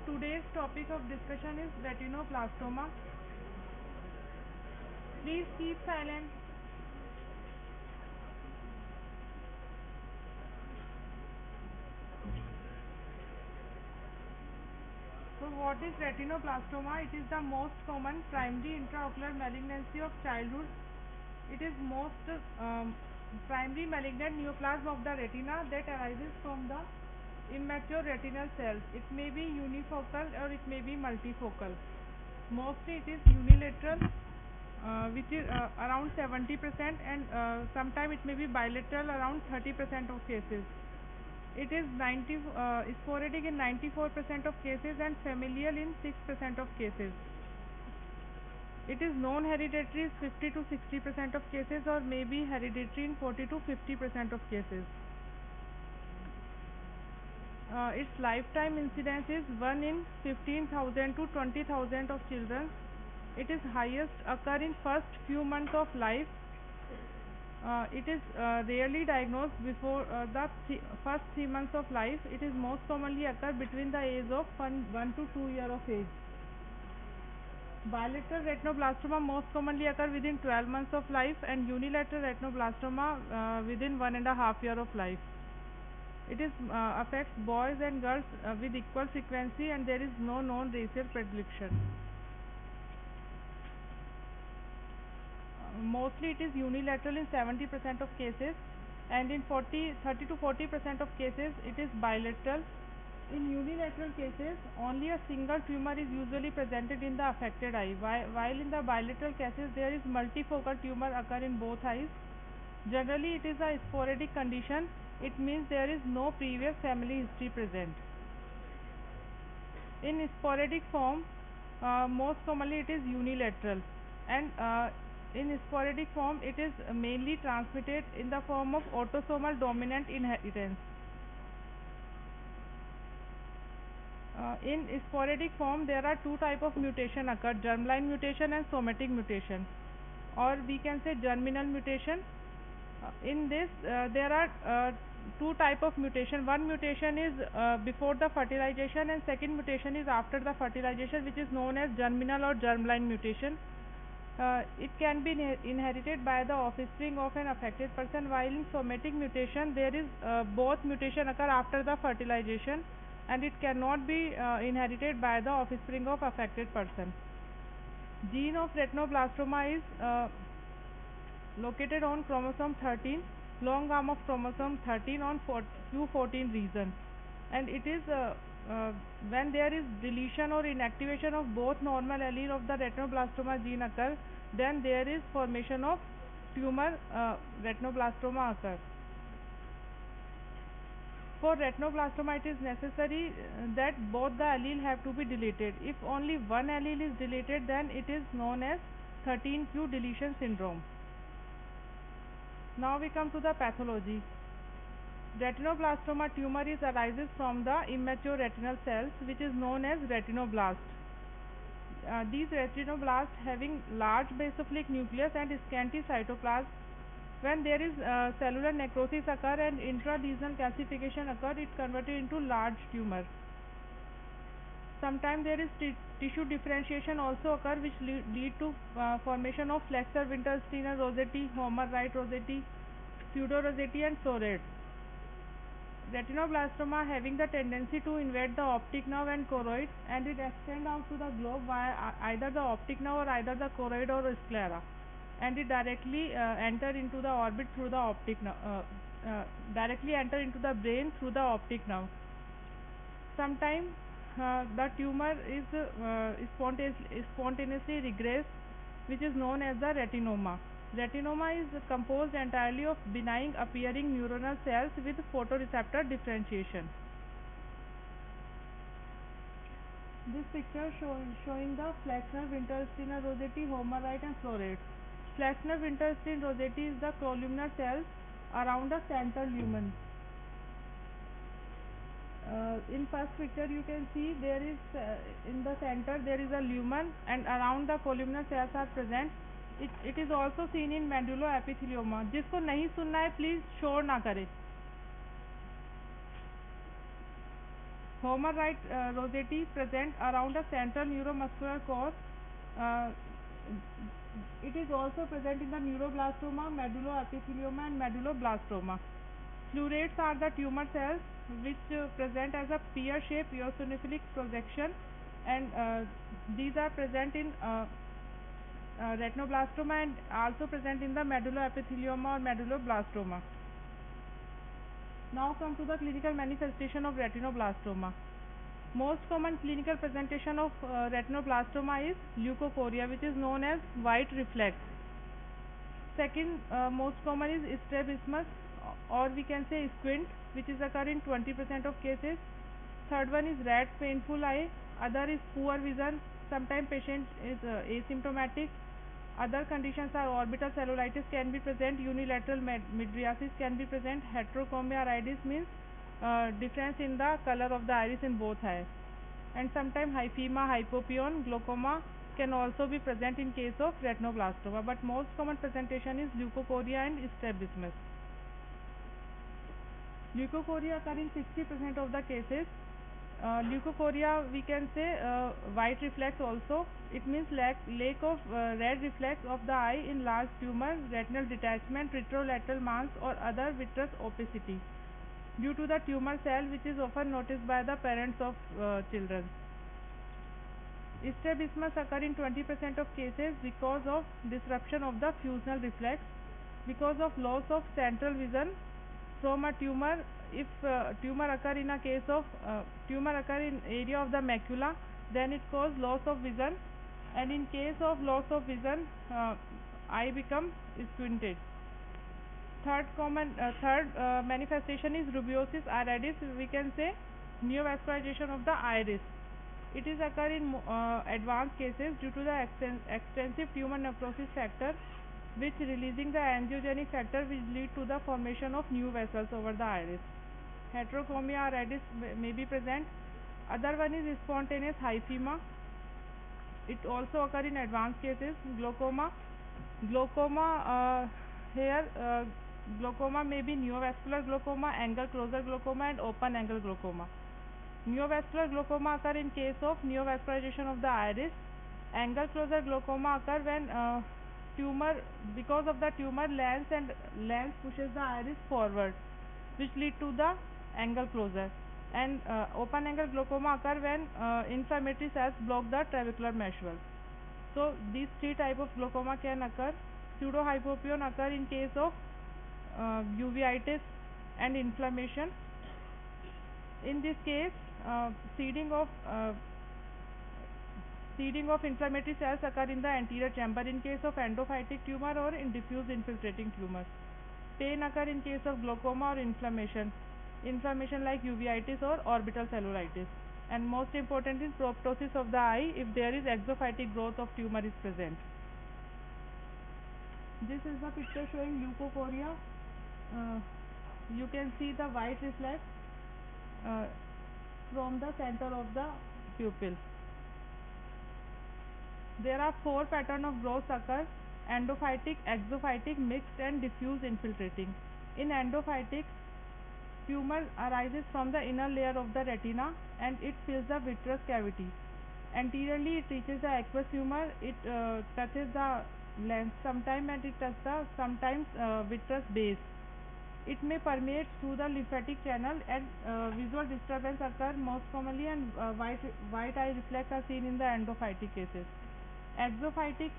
Today's topic of discussion is retinoblastoma. Please keep silent. So what is retinoblastoma? It is the most common primary intraocular malignancy of childhood. It is most primary malignant neoplasm of the retina that arises from the immature retinal cells. It may be unifocal or it may be multifocal. Mostly it is unilateral, which is around 70%, and sometimes it may be bilateral around 30% of cases. It is sporadic in 94% of cases and familial in 6% of cases. It is non-hereditary 50 to 60% of cases, or may be hereditary in 40 to 50% of cases. Its lifetime incidence is 1 in 15,000 to 20,000 of children. It is highest occur in first few months of life. It is rarely diagnosed before the first 3 months of life. It is most commonly occur between the age of 1 to 2 year of age. Bilateral retinoblastoma most commonly occur within 12 months of life, and unilateral retinoblastoma within 1.5 year of life. It is affects boys and girls with equal frequency, and there is no known racial predilection. Mostly it is unilateral in 70% of cases, and in 30 to 40% of cases it is bilateral. In unilateral cases, only a single tumor is usually presented in the affected eye, while in the bilateral cases there is multifocal tumor occur in both eyes. Generally it is a sporadic condition. It means there is no previous family history present. In sporadic form, most commonly it is unilateral, and in sporadic form it is mainly transmitted in the form of autosomal dominant inheritance. In sporadic form there are two type of mutation occur: germline mutation and somatic mutation, or we can say germinal mutation. In this there are two type of mutation. One mutation is before the fertilization, and second mutation is after the fertilization, which is known as germinal or germline mutation. It can be inherited by the offspring of an affected person, while in somatic mutation there is both mutation occur after the fertilization, and it cannot be inherited by the offspring of affected person. Gene of retinoblastoma is located on chromosome 13, long arm of chromosome 13 on Q14 region, and it is when there is deletion or inactivation of both normal allele of the retinoblastoma gene occur, then there is formation of tumor retinoblastoma occur. For retinoblastoma it is necessary that both the allele have to be deleted. If only one allele is deleted, then it is known as 13q deletion syndrome. Now we come to the pathology. Retinoblastoma tumor arises from the immature retinal cells, which is known as retinoblast. These retinoblasts having large basophilic nucleus and scanty cytoplasm. When there is cellular necrosis occur and intralesional calcification occur, it converted into large tumor. Sometimes there is tissue differentiation also occur, which lead to formation of flexor Winter-Steiner rosette, Homer Wright rosette, pseudo rosette, and floret. Retinoblastoma having the tendency to invade the optic nerve and choroid, and it extend out to the globe via either the optic nerve or either the choroid or sclera, and it directly enter into the orbit through the optic nerve, directly enter into the brain through the optic nerve. Sometimes the tumor is spontaneously regress, which is known as the retinoma. Retinoma is composed entirely of benign appearing neuronal cells with photoreceptor differentiation. This picture showing the Flexner Winter-Steiner rosette, Homer Wright, and floret. Flexner Winter-Steiner rosette is the columnar cells around the central lumen. In first picture you can see there is in the center there is a lumen, and around the columnar cells are present. It is also seen in medulloepithelioma. जिसको नहीं सुनना है please शोर ना करे. Homer right rosette present around a central neuromuscular core. Uh, it is also present in the neuroblastoma, medulloepithelioma, and medulloblastoma. Pleurates are the tumor cells which present as a pear-shaped eosinophilic projection, and these are present in retinoblastoma and also present in the medulloepithelioma or medulloblastoma. Now come to the clinical manifestation of retinoblastoma. Most common clinical presentation of retinoblastoma is leukocoria, which is known as white reflex. Second most common is strabismus, or we can say squint, which is occur in 20% of cases. Third one is red painful eye. Other is poor vision. Sometimes patient is asymptomatic. Other conditions are orbital cellulitis can be present, unilateral mydriasis can be present, heterochromia iris means difference in the color of the iris in both eyes, and sometimes hyphema, hypopyon, glaucoma can also be present in case of retinoblastoma, but most common presentation is leukocoria and strabismus. Leukocoria occur in 60% of the cases. Leukocoria, we can say white reflex also. It means lack of red reflex of the eye in large tumor, retinal detachment, retrolateral mass or other vitreous opacity due to the tumor cell, which is often noticed by the parents of children. Strabismus occur in 20% of cases because of disruption of the fusional reflex, because of loss of central vision from a tumor. If tumor occur in a case of tumor occur in area of the macula, then it cause loss of vision, and in case of loss of vision, eye become squinted. Third manifestation is rubeosis iridis. We can say neovascularization of the iris. It is occur in advanced cases due to the extensive tumor necrosis factor, which releasing the angiogenic factor which lead to the formation of new vessels over the iris. Heterochromia iridis may be present. Other one is spontaneous hyphema. It also occur in advanced cases. Glaucoma. Here glaucoma may be neovascular glaucoma, angle closure glaucoma, and open angle glaucoma. Neovascular glaucoma occur in case of neovascularization of the iris. Angle closure glaucoma occur when tumor, because of the tumor, lens pushes the iris forward, which lead to the angle closure. And open angle glaucoma occur when inflammatory cells block the trabecular mesh valve. So these three type of glaucoma can occur. Pseudohypopyon occur in case of uveitis and inflammation. In this case, seeding of inflammatory cells occur in the anterior chamber in case of endophytic tumor or in diffuse infiltrating tumors. Pain occur in case of glaucoma or inflammation like uveitis or orbital cellulitis. And most important is proptosis of the eye if there is exophytic growth of tumor is present. This is the picture showing leukocoria. You can see the white reflex from the center of the pupil. There are four patterns of growth occur: endophytic, exophytic, mixed and diffuse infiltrating. In endophytic, tumor arises from the inner layer of the retina and it fills the vitreous cavity. Anteriorly it reaches the aqueous humor, it touches the lens sometime and it touches the sometimes vitreous base. It may permeate through the lymphatic channel and visual disturbance occur most commonly, and white eye reflex are seen in the endophytic cases. Exophytic,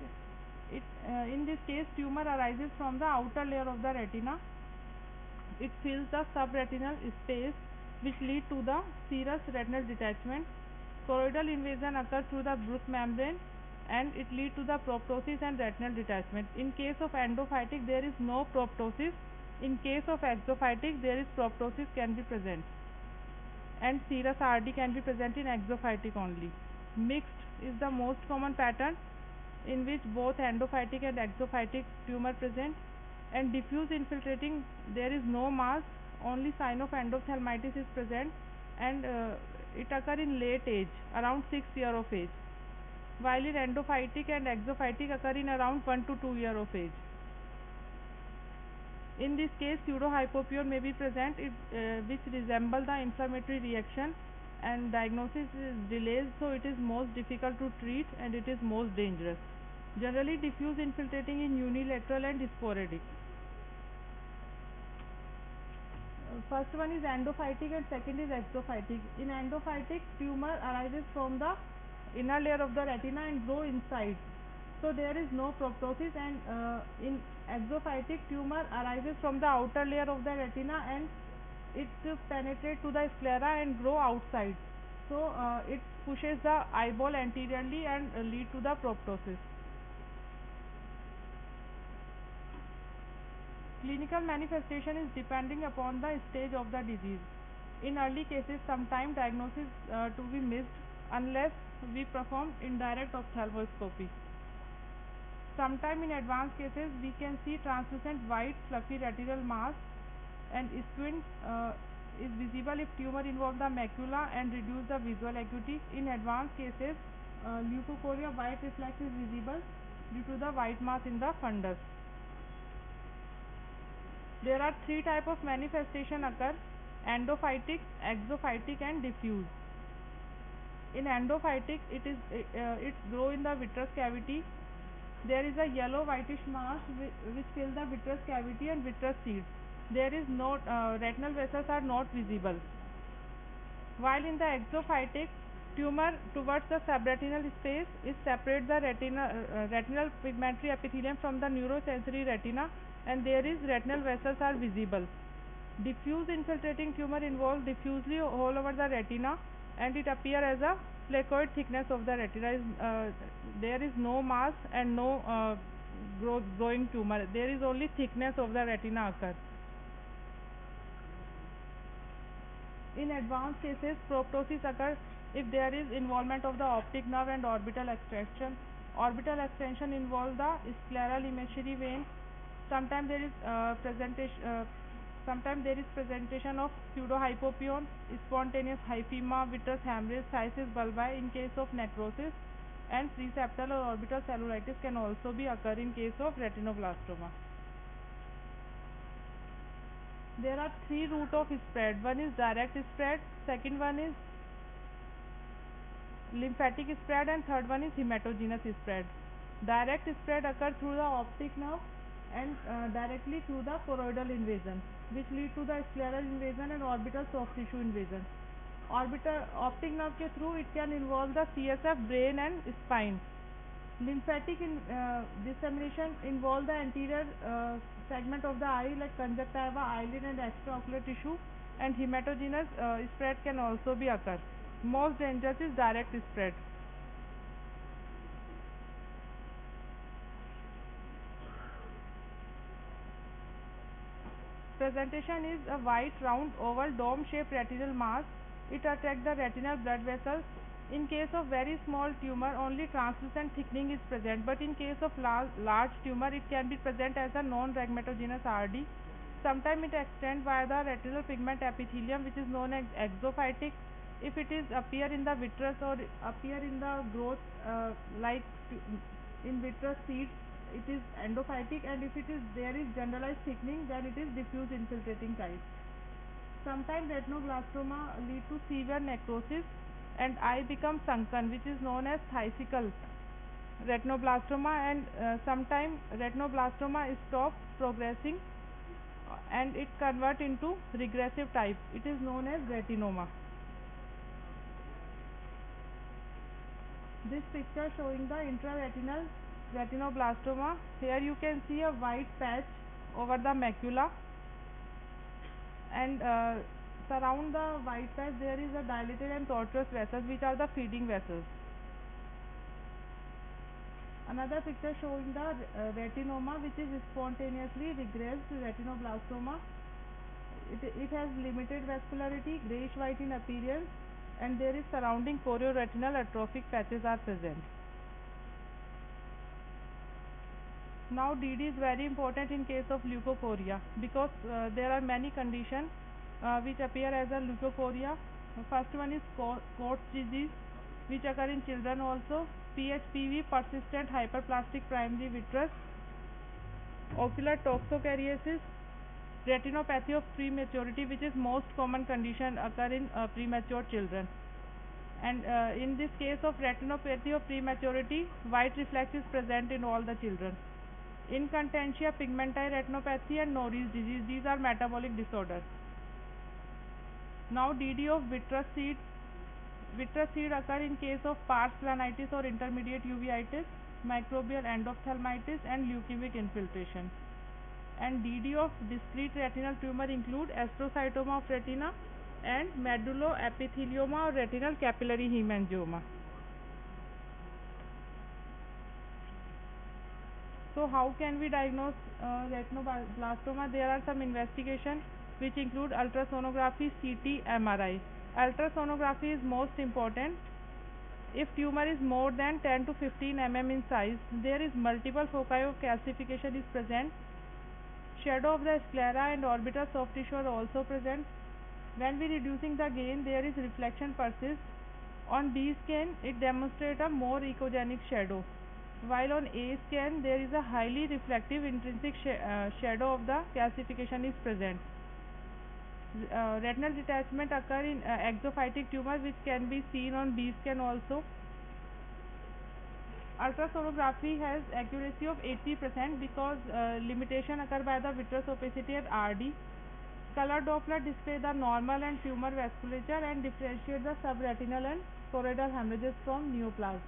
in this case tumor arises from the outer layer of the retina. It fills the subretinal space which lead to the serous retinal detachment. Choroidal invasion occurs through the Bruch membrane and it lead to the proptosis and retinal detachment. In case of endophytic there is no proptosis. In case of exophytic there is proptosis can be present, and serous RD can be present in exophytic only. Mixed is the most common pattern in which both endophytic and exophytic tumor present. And diffuse infiltrating, there is no mass, only sign of endophthalmitis is present, and it occur in late age, around 6 years of age, while in endophytic and exophytic occur in around 1 to 2 years of age. In this case pseudohypopyon may be present, which resemble the inflammatory reaction, and diagnosis is delayed, so it is most difficult to treat and it is most dangerous. Generally diffuse infiltrating in unilateral and sporadic. First one is endophytic and second is exophytic. In endophytic, tumor arises from the inner layer of the retina and grow inside. So there is no proptosis, and in exophytic, tumor arises from the outer layer of the retina and it penetrates to the sclera and grow outside. So it pushes the eyeball anteriorly and lead to the proptosis. Clinical manifestation is depending upon the stage of the disease. In early cases, sometimes diagnosis to be missed unless we perform indirect ophthalmoscopy. Sometime in advanced cases, we can see translucent white fluffy retinal mass and squint is visible if tumor involve the macula and reduce the visual acuity. In advanced cases, leukocoria white reflex is visible due to the white mass in the fundus. There are three types of manifestation occur: endophytic, exophytic and diffuse. In endophytic, it grow in the vitreous cavity. There is a yellow whitish mass which fills the vitreous cavity and vitreous seeds. There is no retinal vessels are not visible. While in the exophytic, tumor towards the subretinal space is separate the retinal pigmentary epithelium from the neurosensory retina, and there is retinal vessels are visible. Diffuse infiltrating tumor involves diffusely all over the retina and it appear as a placoid thickness of the retina. There is no mass and no growing tumor. There is only thickness of the retina occur. In advanced cases, proptosis occurs if there is involvement of the optic nerve and orbital extension. Orbital extension involves the scleral imaginary vein. Sometimes there is presentation of pseudohypopyon, spontaneous hyphema, vitreous hemorrhage, cysts bulbi in case of necrosis, and preseptal or orbital cellulitis can also be occur in case of retinoblastoma. There are three routes of spread. One is direct spread, second one is lymphatic spread, and third one is hematogenous spread. Direct spread occurs through the optic nerve and directly through the choroidal invasion, which lead to the scleral invasion and orbital soft tissue invasion. Orbital optic nerve के through it can involve the CSF, brain and spine. Lymphatic dissemination involve the anterior segment of the eye like conjunctiva, eyelid and extraocular tissue, and hematogenous spread can also be occur. Most dangerous is direct spread. Presentation is a white, round, oval, dome-shaped retinal mass. It attracts the retinal blood vessels. In case of very small tumor, only translucent thickening is present, but in case of large tumor, it can be present as a non-rhegmatogenous RD. Sometimes it extends via the retinal pigment epithelium, which is known as exophytic. If it is appear in the vitreous or appear in the growth like in vitreous seeds, it is endophytic, and if it is there is generalized thickening, then it is diffuse infiltrating type. Sometimes retinoblastoma lead to severe necrosis and eye becomes sunken, which is known as thyssenkal retinoblastoma, and sometimes retinoblastoma stop progressing and it convert into regressive type. It is known as retinoma. This picture showing the intraretinal retinoblastoma. Here you can see a white patch over the macula, and surround the white patch there is a dilated and tortuous vessels which are the feeding vessels. Another picture showing the retinoma, which is spontaneously regressed retinoblastoma. It has limited vascularity, greyish white in appearance, and there is surrounding chorioretinal atrophic patches are present. Now DD is very important in case of leukocoria because there are many conditions which appear as a leukocoria. First one is Coats disease, which occur in children also. PHPV, persistent hyperplastic primary vitreous. Ocular toxocariasis, retinopathy of prematurity, which is most common condition occur in premature children. And in this case of retinopathy of prematurity, white reflex is present in all the children. Incontinentia pigmenti retinopathy and Norris disease, these are metabolic disorders. Now DD of vitreous seed. Vitreous seed occur in case of pars planitis or intermediate uveitis, microbial endophthalmitis and leukemic infiltration. And DD of discrete retinal tumor include astrocytoma of retina and medulloepithelioma or retinal capillary hemangioma. So how can we diagnose retinoblastoma? There are some investigations which include ultrasonography, CT, MRI. Ultrasonography is most important. If tumor is more than 10 to 15 mm in size, there is multiple foci of calcification is present. Shadow of the sclera and orbital soft tissue are also present. When we reducing the gain, there is reflection persists. On B scan, it demonstrates a more echogenic shadow. While on A scan, there is a highly reflective intrinsic shadow of the calcification is present. Retinal detachment occur in exophytic tumors which can be seen on B scan also. Ultrasonography has accuracy of 80% because limitation occur by the vitreous opacity at RD. Color Doppler display the normal and tumor vasculature and differentiate the subretinal and choroidal hemorrhages from neoplasm.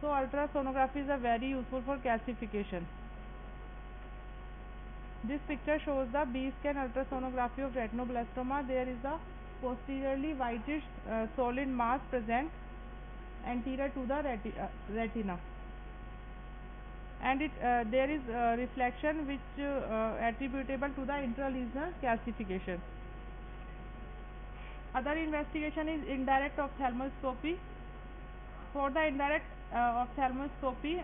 So ultrasonography is very useful for calcification. This picture shows the B scan ultrasonography of retinoblastoma. There is a posteriorly whitish solid mass present anterior to the retina, and there is reflection which attributable to the intralesional calcification. Other investigation is indirect ophthalmoscopy. For the indirect ophthalmoscopy,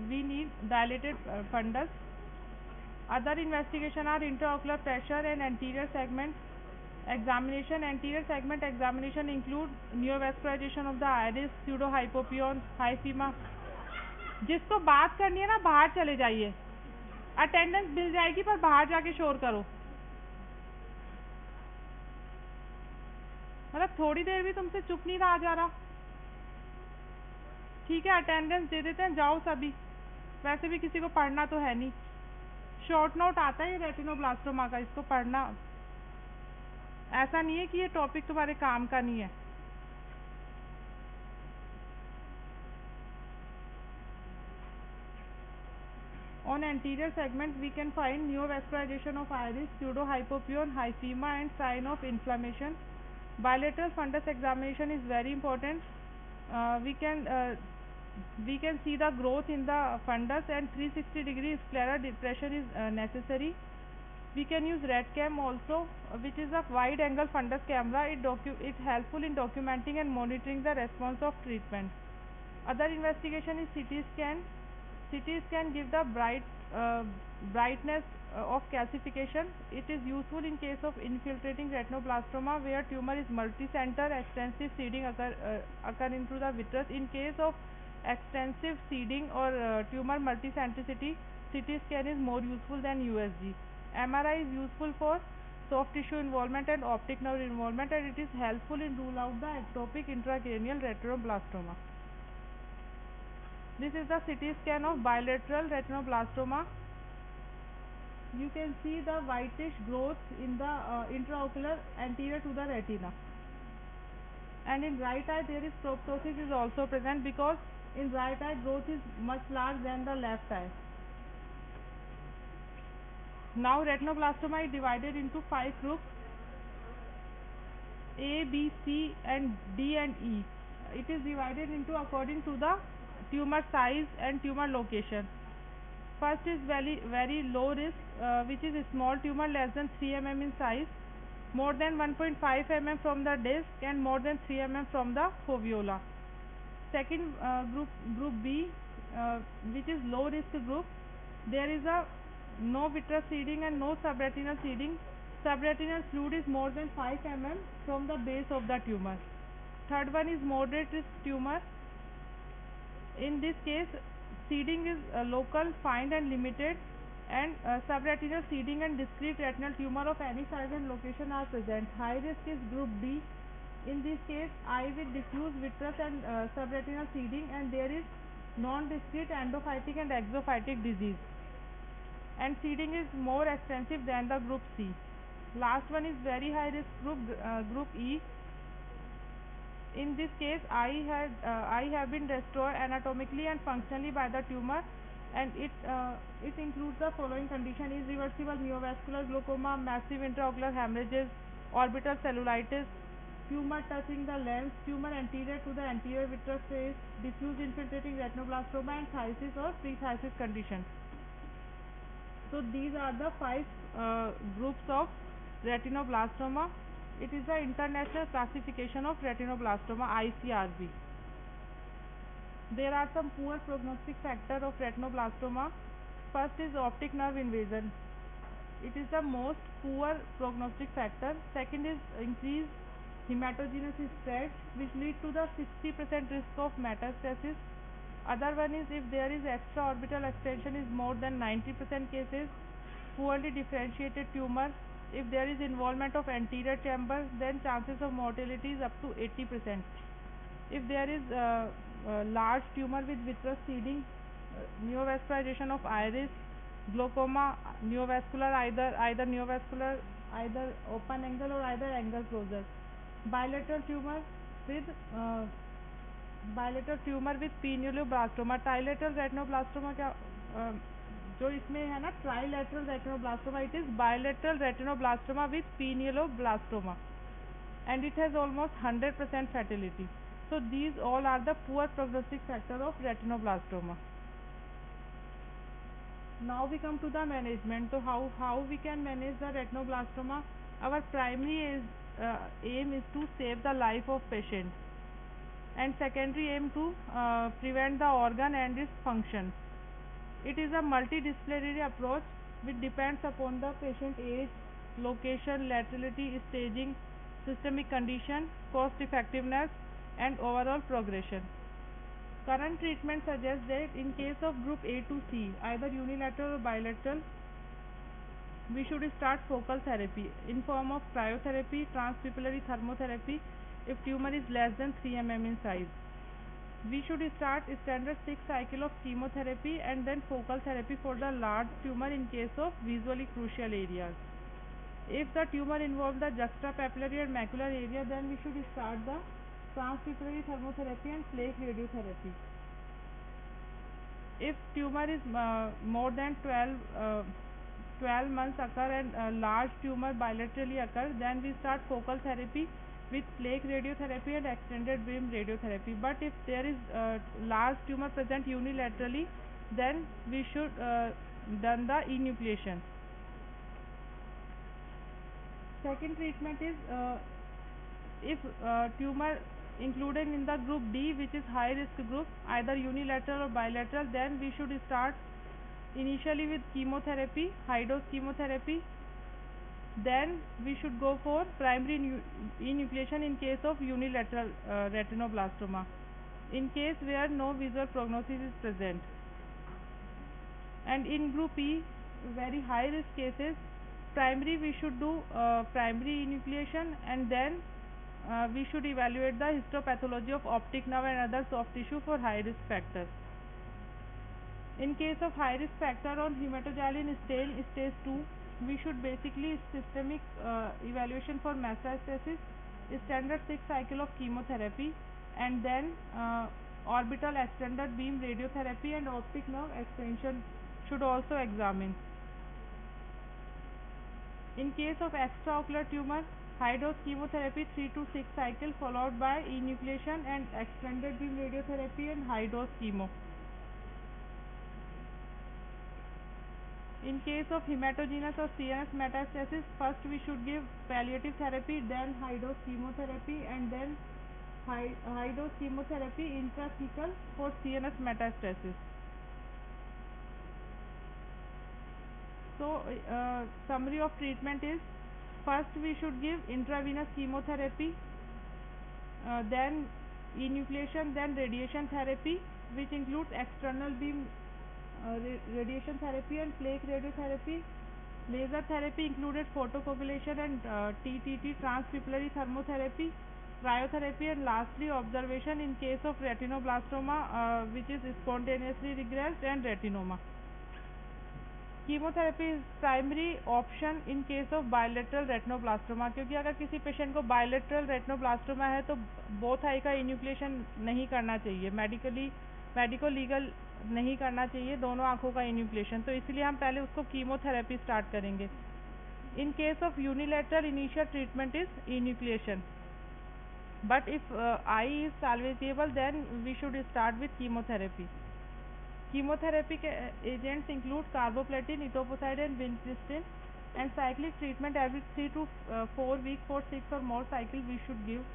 we need dilated fundus. Other investigation are intraocular pressure and anterior segment examination. Anterior segment examination include neovascularization of the iris, pseudohypopyon, hyphema. जिसको बात करनी है ना बाहर चले जाइए, attendance मिल जाएगी पर बाहर जाके शोर करो, मतलब थोड़ी देर भी तुमसे चुप नहीं रहा जा रहा. ठीक है, अटेंडेंस दे देते हैं, जाओ सभी. वैसे भी किसी को पढ़ना तो है नहीं. शॉर्ट नोट आता है ये रेटिनोब्लास्टोमा का, इसको पढ़ना. ऐसा नहीं है कि ये टॉपिक तुम्हारे काम का नहीं है. On anterior segment we can find neovascularization of iris, pseudohypopyon, hyphema and sign of inflammation. Bilateral fundus examination is very important. We can see the growth in the fundus and 360-degree scleral depression is necessary. We can use RETCam also, which is a wide angle fundus camera. It helpful in documenting and monitoring the response of treatment. Other investigation is CT scan. CT scan give the brightness of calcification. It is useful in case of infiltrating retinoblastoma where tumor is multicenter, extensive seeding occur into the vitreous. In case of extensive seeding or tumor multicentricity, CT scan is more useful than USG. MRI is useful for soft tissue involvement and optic nerve involvement, and it is helpful in rule out the ectopic intracranial retinoblastoma. This is the CT scan of bilateral retinoblastoma. You can see the whitish growth in the intraocular anterior to the retina. And in right eye there is proptosis is also present because in right eye growth is much larger than the left eye. Now retinoblastoma is divided into 5 groups: A, B, C and D and E. It is divided into according to the tumor size and tumor location. First is very low risk, which is a small tumor less than 3 mm in size, more than 1.5 mm from the disc and more than 3 mm from the fovea. Second group B, which is low risk group. There is a no vitreous seeding and no subretinal seeding. Subretinal fluid is more than 5 mm from the base of the tumor. Third one is moderate risk tumor. In this case, seeding is local, fine and limited, and subretinal seeding and discrete retinal tumor of any size and location are present. High risk is group D. In this case, eye with diffuse vitreous and subretinal seeding, and there is non-discrete endophytic and exophytic disease, and seeding is more extensive than the group C. Last one is very high risk group, group E. In this case, eye have been destroyed anatomically and functionally by the tumor, and it includes the following condition: irreversible neovascular glaucoma, massive intraocular hemorrhages, orbital cellulitis, tumor touching the lens, tumor anterior to the anterior vitreous space, diffuse infiltrating retinoblastoma, and phthisis or prephthisis condition. So these are the five groups of retinoblastoma. It is the International Classification of Retinoblastoma, ICRB. There are some poor prognostic factors of retinoblastoma. First is optic nerve invasion. It is the most poor prognostic factor. Second is increased hematogenous spread, which lead to the 60% risk of metastasis. Other one is if there is extraorbital extension is more than 90% cases, poorly differentiated tumor. If there is involvement of anterior chamber, then chances of mortality is up to 80%. If there is large tumor with vitreous seeding, neovascularization of iris, glaucoma, neovascular, either neovascular, either open angle or either angle closure, bilateral tumor with uh, bilateral tumor with pinealoblastoma, trilateral retinoblastoma क्या जो इसमें है ना trilateral retinoblastoma, it is bilateral retinoblastoma with pinealoblastoma, and it has almost 100% fatality. So these all are the poor prognostic factor of retinoblastoma. Now we come to the management. So how we can manage the retinoblastoma? Our primary aim is to save the life of patient, and secondary aim to prevent the organ and its function. It is a multidisciplinary approach which depends upon the patient age, location, laterality, staging, systemic condition, cost effectiveness, and overall progression. Current treatment suggests that in case of group A to C, either unilateral or bilateral, we should start focal therapy in form of cryotherapy, transpupillary thermotherapy if tumor is less than 3 mm in size. We should start standard 6 cycle of chemotherapy and then focal therapy for the large tumor in case of visually crucial areas. If the tumor involves the juxtapapillary and macular area, then we should start the transpupillary thermotherapy and plaque radiotherapy. If tumor is more than 12 months occur and large tumor bilaterally occur, then we start focal therapy with plaque radiotherapy and extended beam radiotherapy. But if there is large tumor present unilaterally, then we should done the enucleation. Second treatment is if tumor included in the group D, which is high risk group, either unilateral or bilateral, then we should start initially with chemotherapy, high dose chemotherapy. Then we should go for primary enucleation in case of unilateral retinoblastoma, in case where no visual prognosis is present. And in group E, very high risk cases, primary we should do primary enucleation, and then we should evaluate the histopathology of optic nerve and other soft tissue for high risk factors. In case of high risk factor on hematoglycin stage 2, we should basically systemic evaluation for metastasis, standard 6 cycle of chemotherapy, and then orbital extended beam radiotherapy and optic nerve extension should also examine. In case of extraocular tumor, high dose chemotherapy 3 to 6 cycle followed by enucleation and extended beam radiotherapy and high dose chemo. In case of hematogenous or CNS metastasis, first we should give palliative therapy, then high dose chemotherapy, and then high dose chemotherapy intrathecal for CNS metastasis. So summary of treatment is, first we should give intravenous chemotherapy, then enucleation, then radiation therapy, which includes external beam radiation therapy and plaque radiotherapy. Laser therapy included photocoagulation and TTT, transpupillary thermotherapy. cryotherapy, and lastly observation in case of retinoblastoma, which is spontaneously regressed, and retinoma. Chemotherapy is primary option in case of bilateral retinoblastoma, क्योंकि अगर किसी patient को bilateral retinoblastoma है तो both I का इन्यूक्लेशन नहीं करना चाहिए, मेडिको लीगल नहीं करना चाहिए दोनों आंखों का इन्यूक्लेशन, तो इसलिए हम पहले उसको कीमोथेरेपी स्टार्ट करेंगे. In case of unilateral initial treatment is enucleation, but if eye is salvageable then we should start with chemotherapy. Chemotherapy agents include carboplatin, etoposide, and vincristine, and cyclic treatment every 3 to 4 weeks for 6 or more cycles we should give.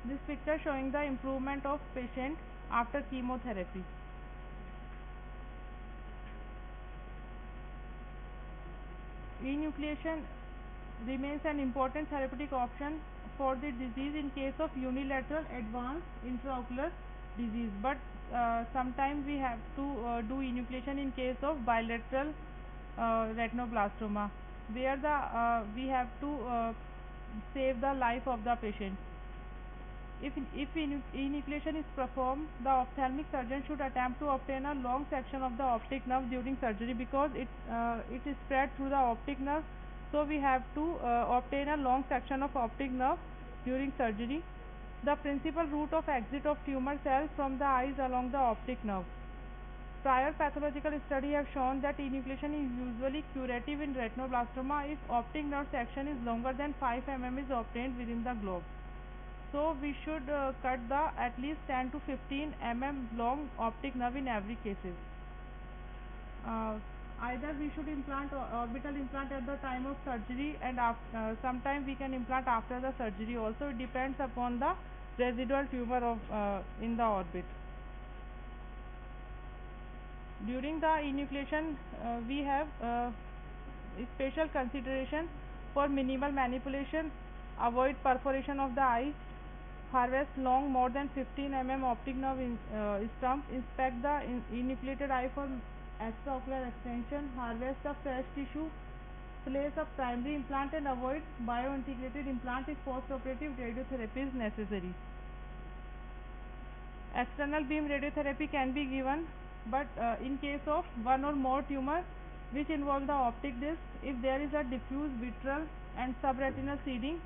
This picture showing the improvement of patient after chemotherapy. Enucleation remains an important therapeutic option for the disease in case of unilateral advanced intraocular disease, but sometimes we have to do enucleation in case of bilateral retinoblastoma, where we have to save the life of the patient. If enucleation is performed, the ophthalmic surgeon should attempt to obtain a long section of the optic nerve during surgery, because it is spread through the optic nerve. So we have to obtain a long section of optic nerve during surgery. The principal route of exit of tumor cells from the eyes along the optic nerve. Prior pathological study have shown that enucleation is usually curative in retinoblastoma if optic nerve section is longer than 5 mm is obtained within the globe. So we should cut the at least 10 to 15 long optic nerve in every cases. Either we should implant orbital implant at the time of surgery, and sometime we can implant after the surgery also. It depends upon the residual tumor of in the orbit. During the enucleation, we have special consideration for minimal manipulation, avoid perforation of the eye, harvest long more than 15 mm optic nerve stump, inspect the enucleated eye for extraocular extension, harvest the fresh tissue, place a primary implant, and avoid biointegrated implant if postoperative radiotherapy is necessary. External beam radiotherapy can be given, but in case of one or more tumor which involve the optic disc, if there is a diffuse vitreal and subretinal seeding,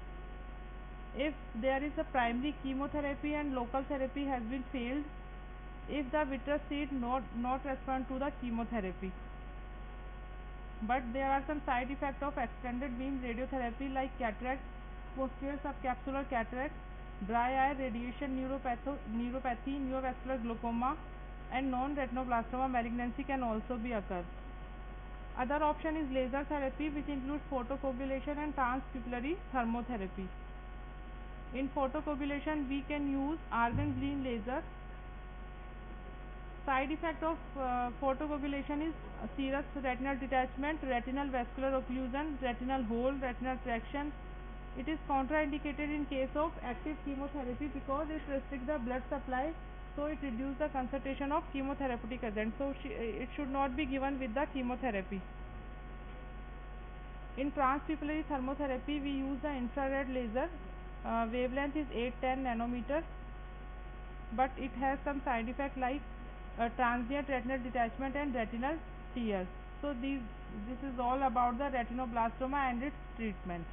if there is a primary chemotherapy and local therapy has been failed, if the vitreous seed not respond to the chemotherapy. But there are some side effects of extended beam radiotherapy like cataract, posterior subcapsular cataract, dry eye, radiation neuropathy, neovascular glaucoma, and non-retinoblastoma malignancy can also be occur. Other option is laser therapy, which includes photocoagulation and transpupillary thermotherapy. In photocoagulation, we can use argon green laser. Side effect of photocoagulation is serous retinal detachment, retinal vascular occlusion, retinal hole, retinal traction. It is contraindicated in case of active chemotherapy because it restricts the blood supply, so it reduces the concentration of chemotherapeutic agent. So it should not be given with the chemotherapy. In transpupillary thermotherapy, we use the infrared laser. Wavelength is 810 nanometer, but it has some side effect like transient retinal detachment and retinal tears. So this is all about the retinoblastoma and its treatment.